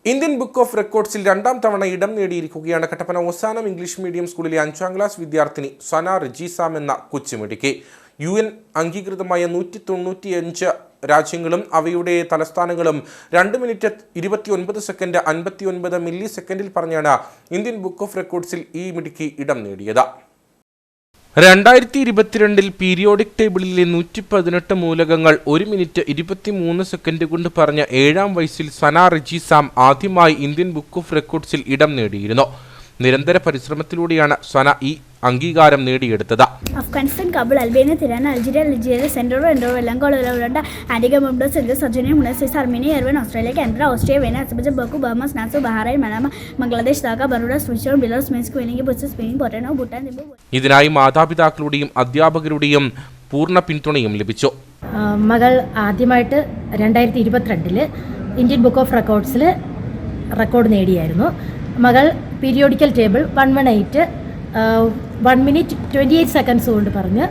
Indian book of റെക്കോർഡ്സിൽ രണ്ടാം തവണ ഇടം നേടിയിരിക്കുകയാണ് കട്ടപ്പന ഓസാനം ഇംഗ്ലീഷ് മീഡിയം സ്കൂളിലെ 5ാം ക്ലാസ് വിദ്യാർത്ഥിനി സന റജീസാം എന്ന കൊച്ചുമിടുക്കി. UN അംഗീകൃതമായ 195 രാജ്യങ്ങളും അവയുടെ തലസ്ഥാനങ്ങളും 2 മിനിറ്റ് 29 സെക്കൻഡ് 59 മില്ലി സെക്കൻഡിൽ പറഞ്ഞാണ് ഇന്ത്യൻ ബുക്ക് ഓഫ് റെക്കോർഡ്സിൽ ഈ മിടുക്കി ഇടം നേടിയത്. 2022 പീരിയോഡിക് ടേബിളിലെ 118 മൂലകങ്ങൾ 1 മിനിറ്റ് 23 സെക്കൻഡ് കൊണ്ട് പറഞ്ഞ 7ാം വയസ്സിൽ സന റജീസാം ആദ്യമായി ഇന്ത്യൻ ബുക്ക് ഓഫ് റെക്കോർഡ്സിൽ ഇടം നേടിയിരുന്നു. നിരന്തര പരിശ്രമത്തിലൂടെയാണ് സന ഈ അംഗീകാരം നേടിയെടുത്തത്. Afghanistan, Kabul, Albania, Tirana, Algeria, central, Colombo, Antigua, Barbados, central, സർജനി, മുണസിസ്, Armenia, Yerevan, Australia, Canada, Austria, Vienna, Azerbaijan, Baku, Bahamas, Nassau, Bahrain, Manama, Bangladesh, Dhaka, Baroda, Switzerland, Belarus, Mexico, വെനിംഗ, ബുട്സ്, സ്പെയിൻ, പോർട്ടനോ, ഭൂട്ടാൻ, ഇതിനായി മാതാപിതാക്കളുടെയും അധ്യാപകരുടെയും പൂർണ്ണ പിന്തുണയും ലഭിച്ചു. മകൾ ആദ്യമായിട്ട് 2022 ഇന്ത്യൻ ബുക്ക് ഓഫ് റെക്കോർഡ്സിൽ റെക്കോർഡ് നേടിയായിരുന്നു. മകൾ പീരിയോഡിക്കൽ ടേബിൾ 118 1 മിനിറ്റ് 28 സെക്കൻഡ്സ് കൊണ്ട് പറഞ്ഞ്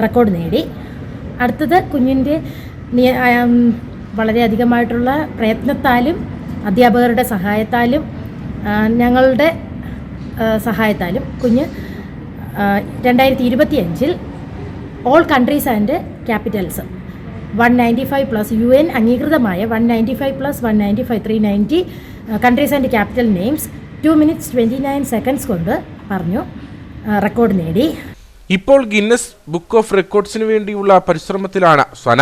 റെക്കോർഡ് നേടി. അടുത്തത് കുഞ്ഞിൻ്റെ വളരെയധികമായിട്ടുള്ള പ്രയത്നത്താലും അധ്യാപകരുടെ സഹായത്താലും ഞങ്ങളുടെ സഹായത്താലും കുഞ്ഞ് 2025 all countries and Capitals 195 plus UN അംഗീകൃതമായ 195 plus 195 390 countries and capital names 2 minutes 29 seconds കൊണ്ട് പറഞ്ഞു റെക്കോർഡ് നേടി. ഇപ്പോൾ ഗിന്നസ് ബുക്ക് ഓഫ് റെക്കോർഡ്സിന് വേണ്ടിയുള്ള പരിശ്രമത്തിലാണ് സന.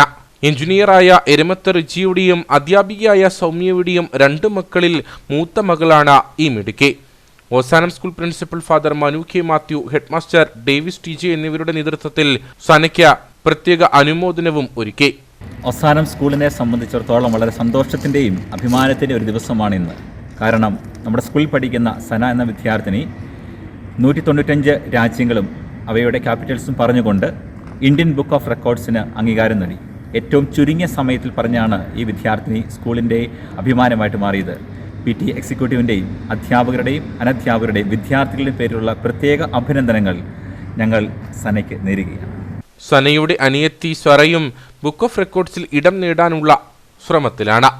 എഞ്ചിനീയറായ എരമത്ത് റിജിയുടെയും അധ്യാപികയായ സൗമ്യയുടെയും 2 മക്കളിൽ മൂത്ത മകളാണ് ഈ മിടുക്കി. ഓസാനം school principal father Manu K Mathew, head master Davis TJ എന്നിവരുടെ നേതൃത്വത്തിൽ സനയ്ക്ക് പ്രത്യേക അനുമോദനവും ഒരുക്കി. ഓസാനം സ്കൂളിനെ സംബന്ധിച്ചിടത്തോളം വളരെ സന്തോഷത്തിൻ്റെയും അഭിമാനത്തിൻ്റെയും ഒരു ദിവസമാണിന്ന്. കാരണം നമ്മുടെ സ്കൂളിൽ പഠിക്കുന്ന സന എന്ന വിദ്യാർത്ഥിനി 195 രാജ്യങ്ങളും അവയുടെ ക്യാപിറ്റൽസും പറഞ്ഞുകൊണ്ട് ഇന്ത്യൻ ബുക്ക് ഓഫ് റെക്കോർഡ്സിന് അംഗീകാരം നേടി. ഏറ്റവും ചുരുങ്ങിയ സമയത്തിൽ പറഞ്ഞാണ് ഈ വിദ്യാർത്ഥിനി സ്കൂളിൻ്റെ അഭിമാനമായിട്ട് മാറിയത്. PT എക്സിക്യൂട്ടീവിൻ്റെയും അധ്യാപകരുടെയും അനധ്യാപകരുടെയും വിദ്യാർത്ഥികളുടെയും പേരിലുള്ള പ്രത്യേക അഭിനന്ദനങ്ങൾ ഞങ്ങൾ സനയ്ക്ക് നേരുകയാണ്. സനയുടെ അനിയത്തി സ്വറയും ബുക്ക് ഓഫ് റെക്കോർഡ്സിൽ ഇടം നേടാനുള്ള ശ്രമത്തിലാണ്.